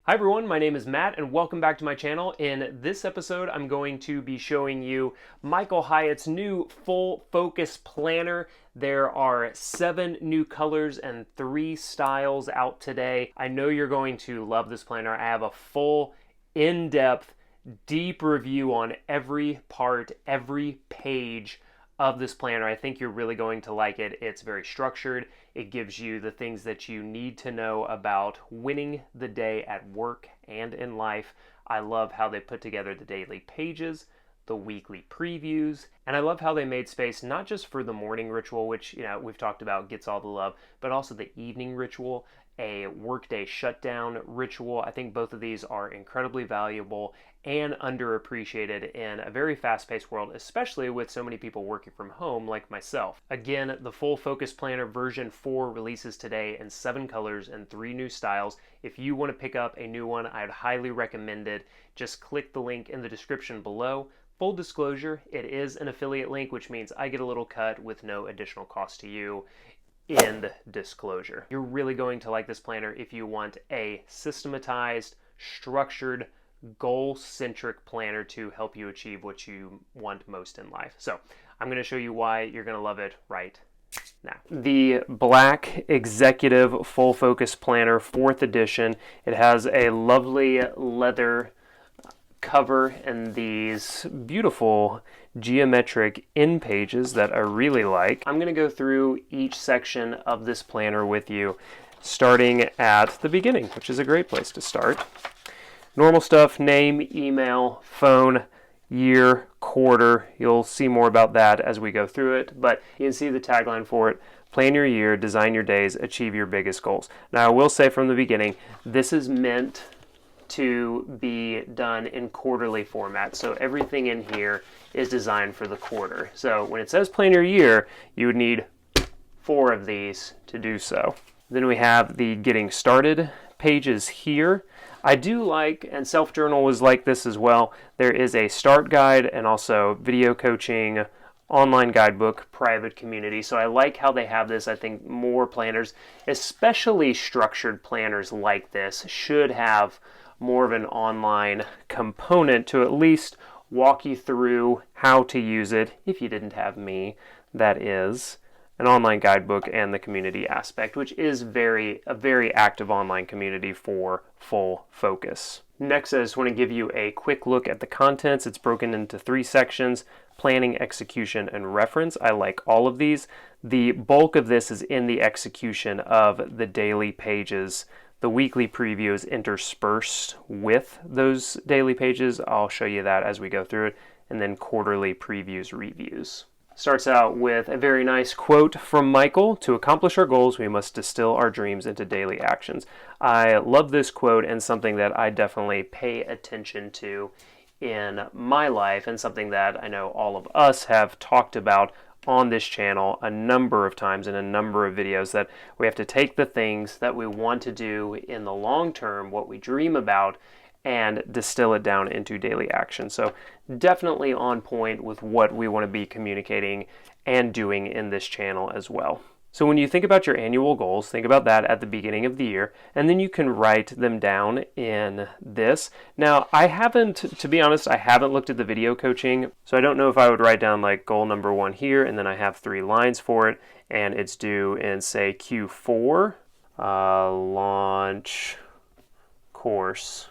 Hi everyone, my name is Matt and welcome back to my channel. In this episode, I'm going to be showing you Michael Hyatt's new full focus planner. There are 7 new colors and 3 styles out today. I know you're going to love this planner. I have a full, in-depth, deep review on every part, every page of this planner. I think you're really going to like it. It's very structured. It gives you the things that you need to know about winning the day at work and in life. I love how they put together the daily pages, the weekly previews, and I love how they made space not just for the morning ritual, which we've talked about gets all the love, but also the evening ritual, a workday shutdown ritual. I think both of these are incredibly valuable and underappreciated in a very fast-paced world, especially with so many people working from home like myself. Again, the full focus planner version 4 releases today in 7 colors and 3 new styles. If you want to pick up a new one, I'd highly recommend it. Just click the link in the description below. Full disclosure, it is an affiliate link, which means I get a little cut with no additional cost to you. End disclosure. You're really going to like this planner if you want a systematized, structured, goal-centric planner to help you achieve what you want most in life. So I'm going to show you why you're going to love it right now. The Black Executive Full Focus Planner 4th edition. It has a lovely leather cover and these beautiful geometric end pages that I really like. I'm going to go through each section of this planner with you, starting at the beginning, which is a great place to start. Normal stuff: name, email, phone, year, quarter. You'll see more about that as we go through it, but you can see the tagline for it: plan your year, design your days, achieve your biggest goals. Now I will say from the beginning, this is meant to be done in quarterly format. So everything in here is designed for the quarter. So when it says plan your year, you would need 4 of these to do so. Then we have the getting started pages here. I do like, and Self-Journal was like this as well, there is a start guide and also video coaching, online guidebook, private community. So I like how they have this. I think more planners, especially structured planners like this, should have more of an online component to at least walk you through how to use it. If you didn't have me, that is an online guidebook and the community aspect, which is a very active online community for full focus. Next, I just want to give you a quick look at the contents. It's broken into 3 sections: planning, execution, and reference. I like all of these. The bulk of this is in the execution of the daily pages. The weekly preview is interspersed with those daily pages. I'll show you that as we go through it. And then quarterly previews, reviews. Starts out with a very nice quote from Michael: "To accomplish our goals, we must distill our dreams into daily actions." I love this quote, and something that I definitely pay attention to in my life, and something that I know all of us have talked about on this channel a number of times in a number of videos, that we have to take the things that we want to do in the long term, what we dream about, and distill it down into daily action. So definitely on point with what we want to be communicating and doing in this channel as well. So when you think about your annual goals, think about that at the beginning of the year, and then you can write them down in this. Now, to be honest, I haven't looked at the video coaching, so I don't know if I would write down like goal number 1 here, and then I have 3 lines for it, and it's due in, say, Q4, launch course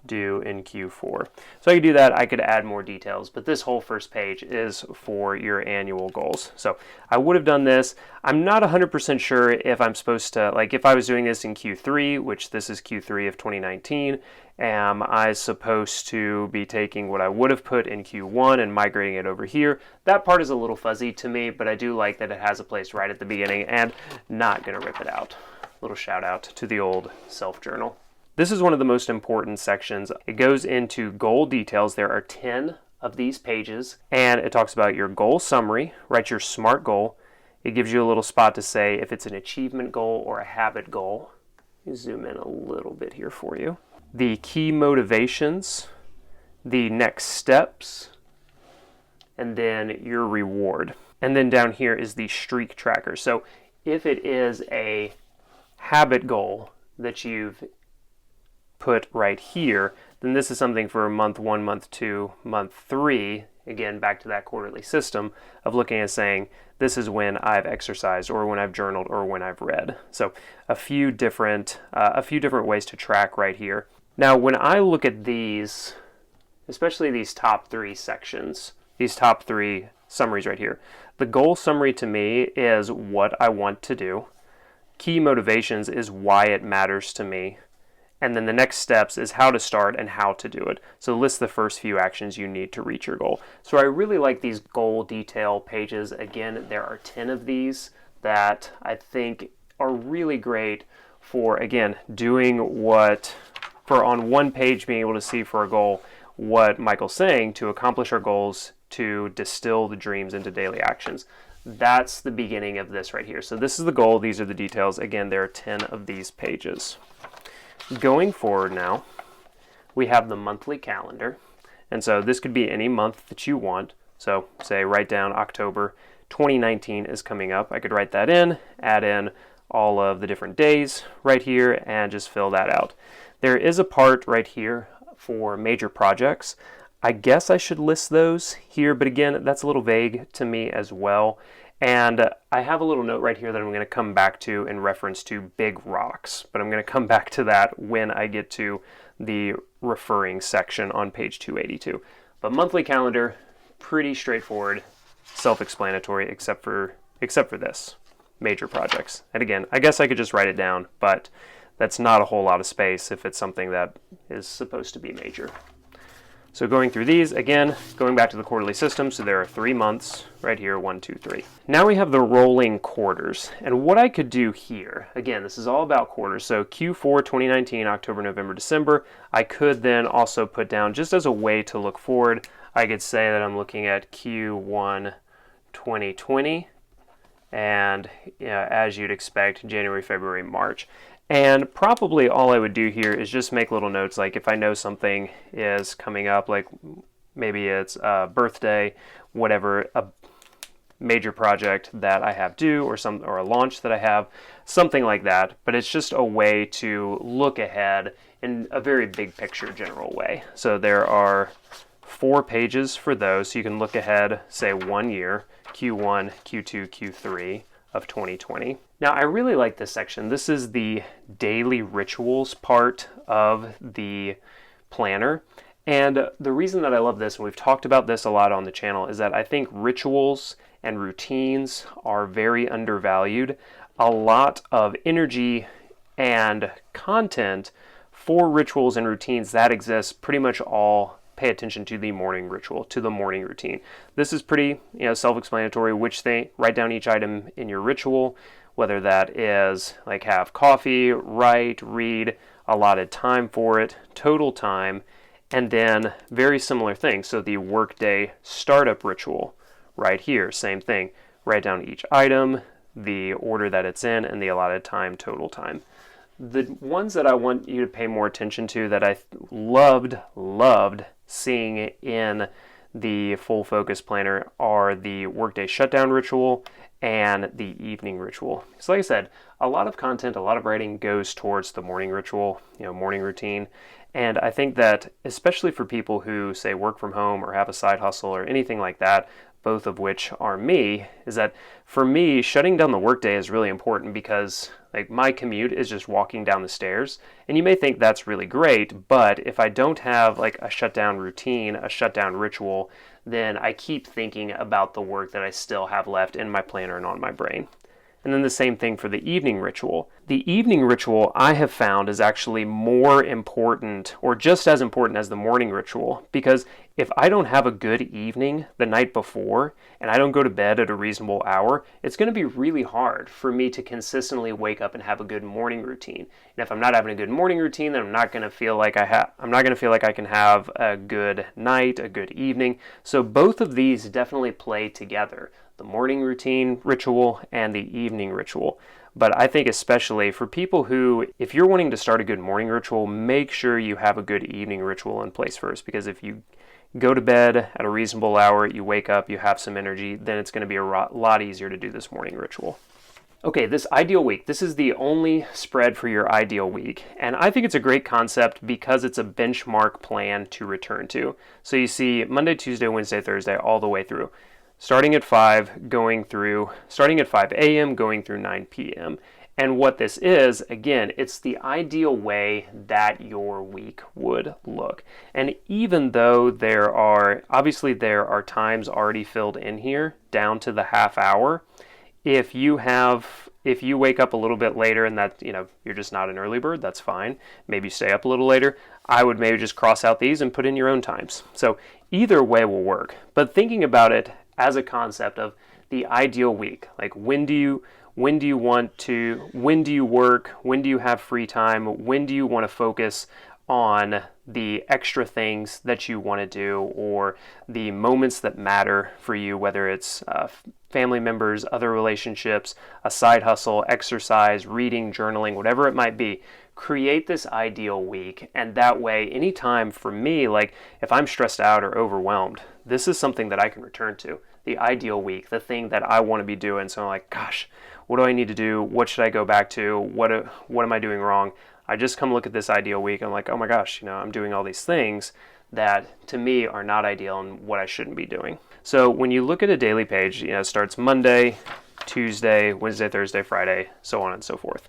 due in Q4. So I could do that. I could add more details, but this whole first page is for your annual goals. So I would have done this. I'm not 100% sure if I'm supposed to, like if I was doing this in Q3, which this is Q3 of 2019, am I supposed to be taking what I would have put in Q1 and migrating it over here? That part is a little fuzzy to me, but I do like that it has a place right at the beginning, and not gonna rip it out. Little shout out to the old Self-Journal. This is one of the most important sections. It goes into goal details. There are 10 of these pages, and it talks about your goal summary. Write your SMART goal. It gives you a little spot to say if it's an achievement goal or a habit goal. Let me zoom in a little bit here for you. The key motivations, the next steps, and then your reward. And then down here is the streak tracker. So if it is a habit goal that you've put right here, then this is something for month 1, month 2, month 3. Again, back to that quarterly system of looking and saying, this is when I've exercised or when I've journaled or when I've read. So a few different ways to track right here. Now, when I look at these, especially these top 3 sections, these top 3 summaries right here, the goal summary to me is what I want to do. Key motivations is why it matters to me. And then the next steps is how to start and how to do it. So list the first few actions you need to reach your goal. So I really like these goal detail pages. Again, there are 10 of these that I think are really great for, again, doing for on one page being able to see for a goal what Michael's saying to accomplish our goals, to distill the dreams into daily actions. That's the beginning of this right here. So this is the goal. These are the details. Again, there are 10 of these pages. Going forward now, we have the monthly calendar. And so this could be any month that you want. So say write down October 2019 is coming up. I could write that in, add in all of the different days right here, and just fill that out. There is a part right here for major projects. I guess I should list those here, but again, that's a little vague to me as well. And I have a little note right here that I'm going to come back to in reference to big rocks, but I'm going to come back to that when I get to the referring section on page 282. But monthly calendar, pretty straightforward, self-explanatory, except for this, major projects. And again, I guess I could just write it down, but that's not a whole lot of space if it's something that is supposed to be major. So going through these, again, going back to the quarterly system, so there are 3 months right here, 1, 2, 3. Now we have the rolling quarters. And what I could do here, again, this is all about quarters. So Q4 2019, October, November, December. I could then also put down, just as a way to look forward, I could say that I'm looking at Q1 2020. And as you'd expect, January, February, March. And probably all I would do here is just make little notes, like if I know something is coming up, like maybe it's a birthday, whatever, a major project that I have due, or a launch that I have, something like that. But it's just a way to look ahead in a very big picture general way. So there are 4 pages for those, so you can look ahead, say 1 year, Q1, Q2, Q3 of 2020. Now, I really like this section. This is the daily rituals part of the planner. And the reason that I love this, and we've talked about this a lot on the channel, is that I think rituals and routines are very undervalued. A lot of energy and content for rituals and routines that exist pretty much all pay attention to the morning ritual, to the morning routine. This is pretty self-explanatory. Write down each item in your ritual, whether that is like have coffee, write, read, allotted time for it, total time, and then very similar things. So the workday startup ritual right here, same thing. Write down each item, the order that it's in, and the allotted time, total time. The ones that I want you to pay more attention to that I loved seeing in the full focus planner are the workday shutdown ritual and the evening ritual. So like I said, a lot of content, a lot of writing goes towards the morning ritual, morning routine. And I think that especially for people who say work from home or have a side hustle or anything like that, both of which are me, is that for me, shutting down the workday is really important because like my commute is just walking down the stairs. And you may think that's really great, but if I don't have like a shutdown routine, a shutdown ritual, then I keep thinking about the work that I still have left in my planner and on my brain. And then the same thing for the evening ritual. The evening ritual I have found is actually more important or just as important as the morning ritual, because if I don't have a good evening the night before and I don't go to bed at a reasonable hour, it's going to be really hard for me to consistently wake up and have a good morning routine. And if I'm not having a good morning routine, then I'm not going to feel like I can have a good night, a good evening. So both of these definitely play together. The morning routine ritual and the evening ritual. But I think especially for people who, if you're wanting to start a good morning ritual, make sure you have a good evening ritual in place first. Because if you go to bed at a reasonable hour, you wake up, you have some energy, then it's going to be a lot easier to do this morning ritual. Okay, this ideal week, this is the only spread for your ideal week. And I think it's a great concept because it's a benchmark plan to return to. So you see Monday, Tuesday, Wednesday, Thursday, all the way through. Starting at 5 a.m., going through 9 p.m. And what this is, again, it's the ideal way that your week would look. And even though there are times already filled in here down to the half hour, if you wake up a little bit later and that, you're just not an early bird, that's fine. Maybe you stay up a little later. I would maybe just cross out these and put in your own times. So either way will work. But thinking about it as a concept of the ideal week, like when do you work, when do you have free time, when do you want to focus on the extra things that you want to do or the moments that matter for you, whether it's family members, other relationships, a side hustle, exercise, reading, journaling, whatever it might be. Create this ideal week, and that way, anytime for me, like if I'm stressed out or overwhelmed, this is something that I can return to. The ideal week, the thing that I want to be doing. So I'm like, gosh, what do I need to do? What should I go back to? What am I doing wrong? I just come look at this ideal week. I'm like, oh my gosh, I'm doing all these things that to me are not ideal and what I shouldn't be doing. So when you look at a daily page, it starts Monday, Tuesday, Wednesday, Thursday, Friday, so on and so forth.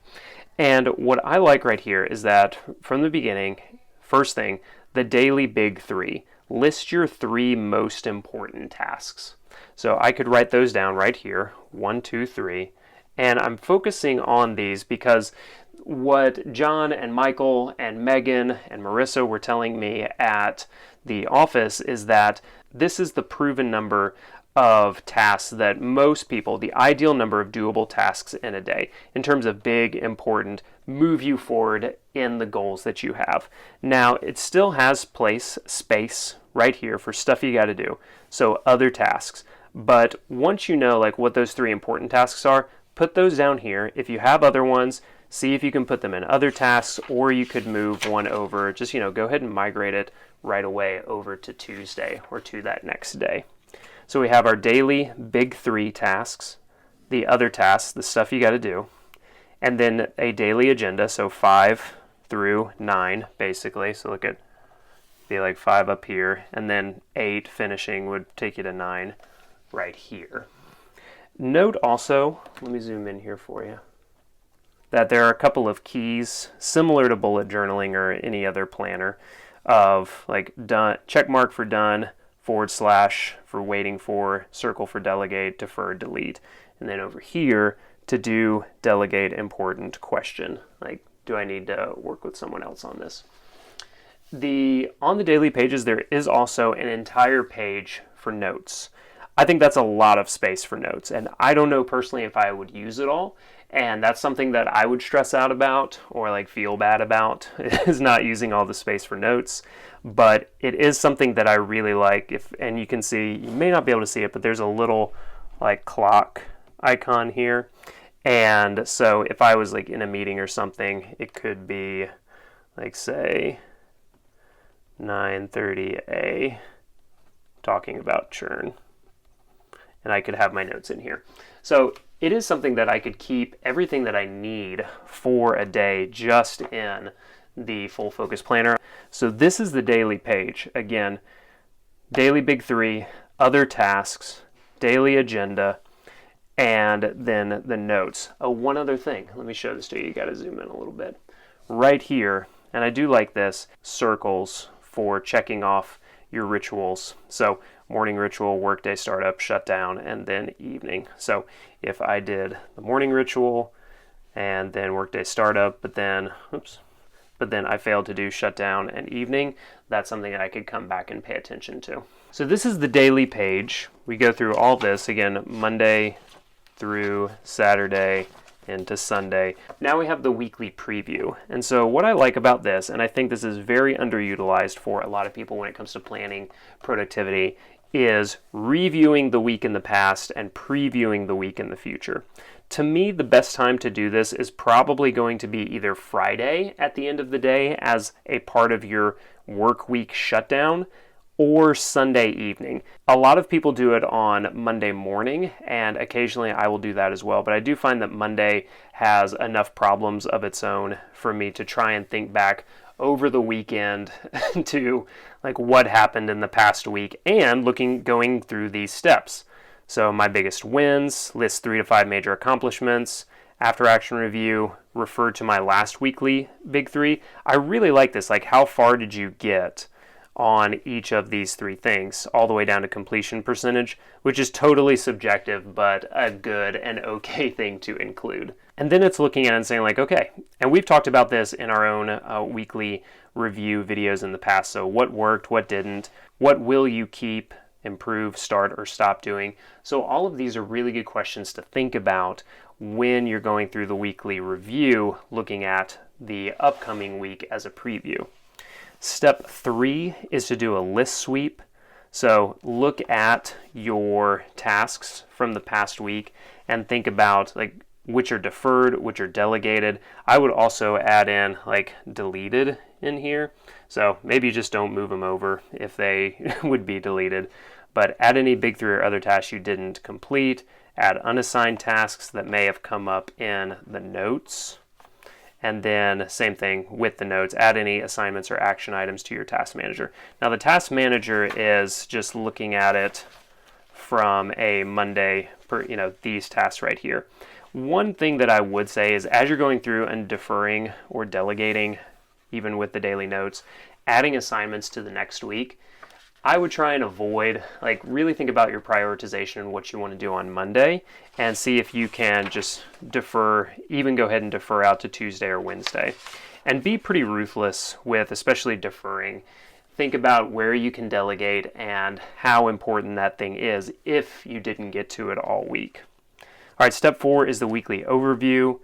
And what I like right here is that from the beginning, first thing, the daily big 3. List your 3 most important tasks. So I could write those down right here, 1, 2, 3. And I'm focusing on these because what John and Michael and Megan and Marissa were telling me at the office is that this is the proven number of tasks that most people, the ideal number of doable tasks in a day, in terms of big, important, move you forward in the goals that you have. Now, it still has space right here for stuff you got to do, so other tasks. But once you know like what those 3 important tasks are, put those down here. If you have other ones, see if you can put them in other tasks, or you could move one over. Just, go ahead and migrate it right away over to Tuesday or to that next day. So we have our daily big 3 tasks, the other tasks, the stuff you got to do, and then a daily agenda, so 5 through 9 basically. So look at, be like 5 up here, and then 8 finishing would take you to 9 right here. Note also, let me zoom in here for you, that there are a couple of keys similar to bullet journaling or any other planner of like done, check mark for done, / for waiting for, circle for delegate, defer, delete. And then over here to do, delegate, important, question. Like, do I need to work with someone else on this? On the daily pages, there is also an entire page for notes. I think that's a lot of space for notes, and I don't know personally if I would use it all, and that's something that I would stress out about or like feel bad about is not using all the space for notes. But it is something that I really like. And you can see, you may not be able to see it, but there's a little like clock icon here. And so if I was like in a meeting or something, it could be like say 9:30 talking about churn. And I could have my notes in here. So it is something that I could keep everything that I need for a day just in the full focus planner. So this is the daily page. Again, daily big 3, other tasks, daily agenda, and then the notes. Oh, one other thing. Let me show this to you. You got to zoom in a little bit. Right here, and I do like this, circles for checking off your rituals. So morning ritual, workday startup, shutdown, and then evening. So if I did the morning ritual and then workday startup, but then I failed to do shutdown and evening, that's something that I could come back and pay attention to. So this is the daily page. We go through all this, again, Monday through Saturday into Sunday. Now we have the weekly preview. And so what I like about this, and I think this is very underutilized for a lot of people when it comes to planning productivity, is reviewing the week in the past and previewing the week in the future. To me, the best time to do this is probably going to be either Friday at the end of the day as a part of your work week shutdown, or Sunday evening. A lot of people do it on Monday morning, and occasionally I will do that as well, but I do find that Monday has enough problems of its own for me to try and think back over the weekend to like what happened in the past week and going through these steps. So my biggest wins, list 3 to 5 major accomplishments, after action review, refer to my last weekly big 3. I really like this, like how far did you get on each of these 3 things, all the way down to completion percentage, which is totally subjective, but a good and okay thing to include. And then it's looking at it and saying like, okay, and we've talked about this in our own weekly review videos in the past. So what worked, what didn't, what will you keep, improve, start, or stop doing? So all of these are really good questions to think about when you're going through the weekly review, looking at the upcoming week as a preview. Step 3 is to do a list sweep. So look at your tasks from the past week and think about like which are deferred, which are delegated. I would also add in like deleted in here. So maybe you just don't move them over if they would be deleted. But add any big 3 or other tasks you didn't complete. Add unassigned tasks that may have come up in the notes. And then same thing with the notes, add any assignments or action items to your task manager. Now the task manager is just looking at it from a Monday, these tasks right here. One thing that I would say is as you're going through and deferring or delegating, even with the daily notes, adding assignments to the next week, I would try and avoid, like really think about your prioritization and what you want to do on Monday and see if you can just defer, even go ahead and defer out to Tuesday or Wednesday. And be pretty ruthless with especially deferring. Think about where you can delegate and how important that thing is if you didn't get to it all week. All right, step 4 is the weekly overview.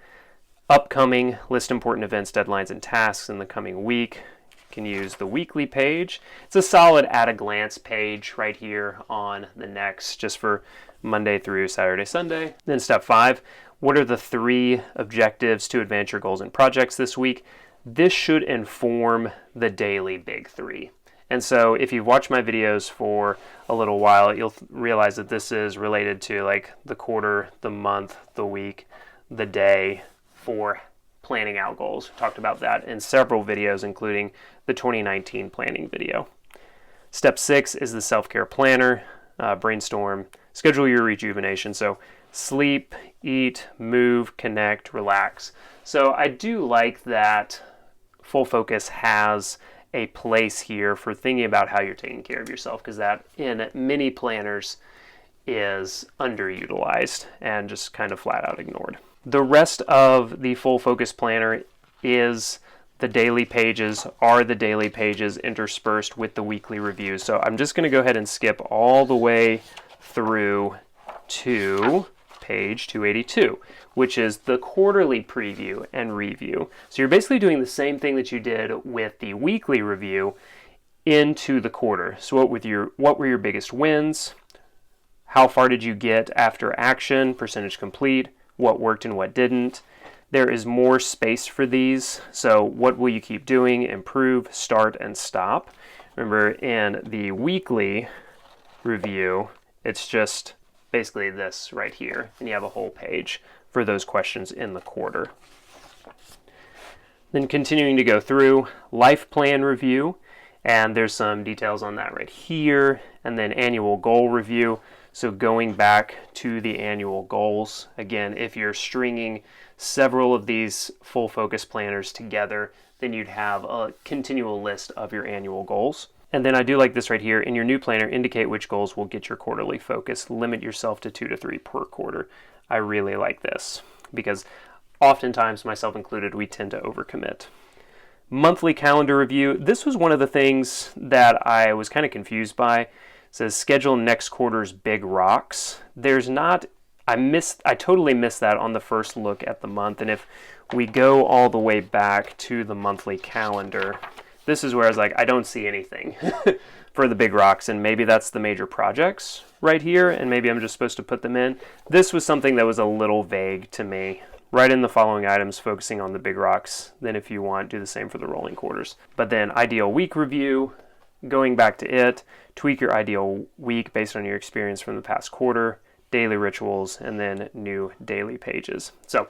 Upcoming, list important events, deadlines, and tasks in the coming week. Can use the weekly page. It's a solid at a glance page right here on the next, just for Monday through Saturday, Sunday. Then step 5, what are the 3 objectives to advance your goals and projects this week? This should inform the daily big 3. And so if you've watched my videos for a little while, you'll realize that this is related to like the quarter, the month, the week, the day for planning out goals. We talked about that in several videos, including the 2019 planning video. Step 6 is the self-care planner, brainstorm, schedule your rejuvenation. So sleep, eat, move, connect, relax. So I do like that Full Focus has a place here for thinking about how you're taking care of yourself, because that in many planners is underutilized and just kind of flat out ignored. The rest of the Full Focus planner is the daily pages, are the daily pages interspersed with the weekly reviews. So I'm just going to go ahead and skip all the way through to page 282, which is the quarterly preview and review. So you're basically doing the same thing that you did with the weekly review into the quarter. So what were your biggest wins? How far did you get after action, percentage complete, what worked and what didn't? There is more space for these. So what will you keep doing, improve, start, and stop? Remember, in the weekly review, it's just basically this right here, and you have a whole page for those questions in the quarter. Then continuing to go through, life plan review, and there's some details on that right here, and then annual goal review. So going back to the annual goals, again, if you're stringing several of these Full Focus planners together, then you'd have a continual list of your annual goals. And then I do like this right here. In your new planner, indicate which goals will get your quarterly focus. Limit yourself to 2 to 3 per quarter. I really like this because oftentimes, myself included, we tend to overcommit. Monthly calendar review. This was one of the things that I was kind of confused by. It says schedule next quarter's big rocks. There's not, I totally missed that on the first look at the month. And if we go all the way back to the monthly calendar, this is where I was like, I don't see anything for the big rocks, and maybe that's the major projects right here, and maybe I'm just supposed to put them in. This was something that was a little vague to me. Write in the following items focusing on the big rocks. Then if you want, do the same for the rolling quarters. But then ideal week review, going back to it, tweak your ideal week based on your experience from the past quarter, daily rituals, and then new daily pages. So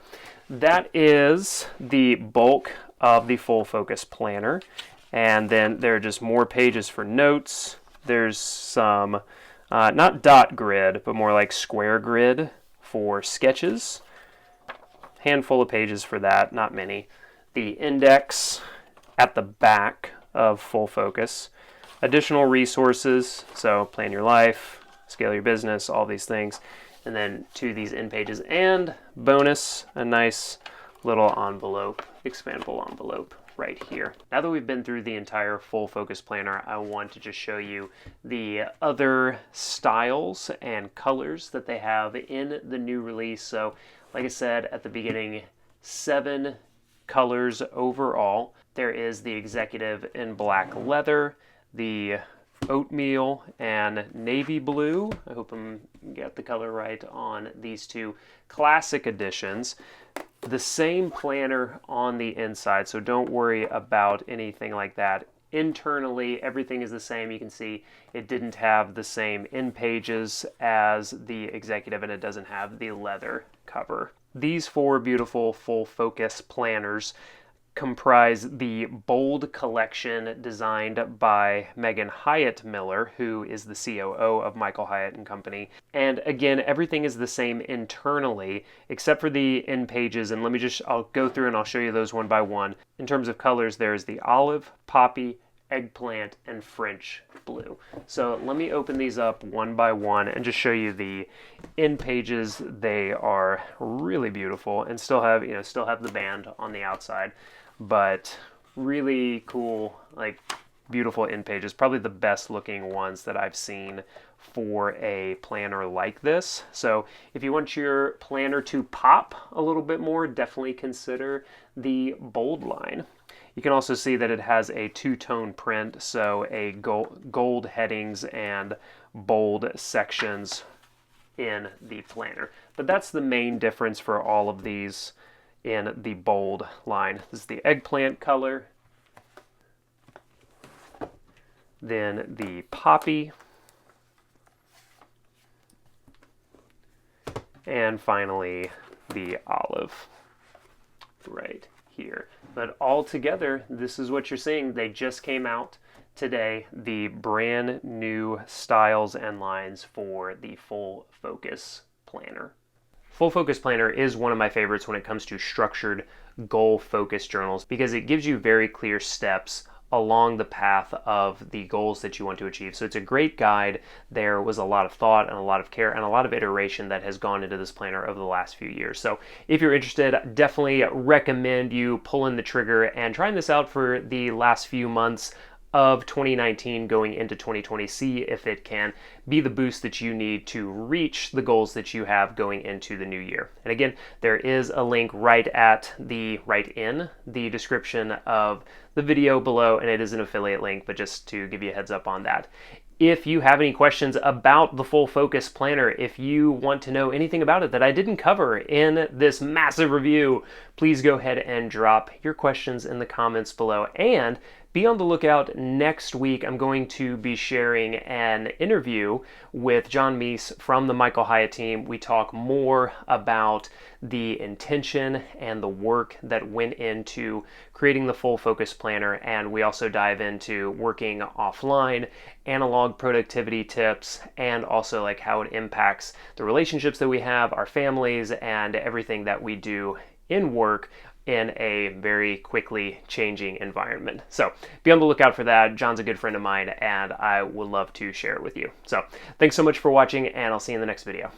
that is the bulk of the Full Focus Planner. And then there are just more pages for notes. There's some, not dot grid, but more like square grid for sketches. Handful of pages for that, not many. The index at the back of Full Focus. Additional resources, so plan your life, scale your business, all these things. And then to these end pages. And bonus, a nice little envelope, expandable envelope right here. Now that we've been through the entire Full Focus Planner, I want to just show you the other styles and colors that they have in the new release. So like I said at the beginning, 7 colors overall. There is the executive in black leather, the oatmeal and navy blue. I hope I'm get the color right on these two classic editions. The same planner on the inside, so don't worry about anything like that. Internally, everything is the same. You can see it didn't have the same end pages as the executive, and it doesn't have the leather cover. These 4 beautiful Full Focus planners comprise the Bold collection designed by Michael Hyatt Miller, who is the COO of Michael Hyatt and Company. And again, everything is the same internally, except for the end pages. And I'll go through and I'll show you those one by one. In terms of colors, there's the olive, poppy, eggplant, and French blue. So let me open these up one by one and just show you the end pages. They are really beautiful and still have the band on the outside, but really cool, like beautiful end pages. Probably the best looking ones that I've seen for a planner like this. So if you want your planner to pop a little bit more, definitely consider the Bold line. You can also see that it has a 2-tone print, so a gold headings and bold sections in the planner. But that's the main difference for all of these in the Bold line. This is the eggplant color, then the poppy, and finally the olive right here. But all together, this is what you're seeing. They just came out today, the brand new styles and lines for the Full Focus Planner. Full Focus Planner is one of my favorites when it comes to structured goal-focused journals because it gives you very clear steps along the path of the goals that you want to achieve. So it's a great guide. There was a lot of thought and a lot of care and a lot of iteration that has gone into this planner over the last few years. So if you're interested, definitely recommend you pulling the trigger and trying this out for the last few months of 2019 going into 2020. See if it can be the boost that you need to reach the goals that you have going into the new year. And again, there is a link right in the description of the video below, and it is an affiliate link, but just to give you a heads up on that. If you have any questions about the Full Focus Planner, if you want to know anything about it that I didn't cover in this massive review, please go ahead and drop your questions in the comments below. And be on the lookout next week. I'm going to be sharing an interview with John Meese from the Michael Hyatt team. We talk more about the intention and the work that went into creating the Full Focus Planner, and we also dive into working offline, analog productivity tips, and also like how it impacts the relationships that we have, our families, and everything that we do in work in a very quickly changing environment. So be on the lookout for that. John's a good friend of mine, and I would love to share it with you. So thanks so much for watching, and I'll see you in the next video.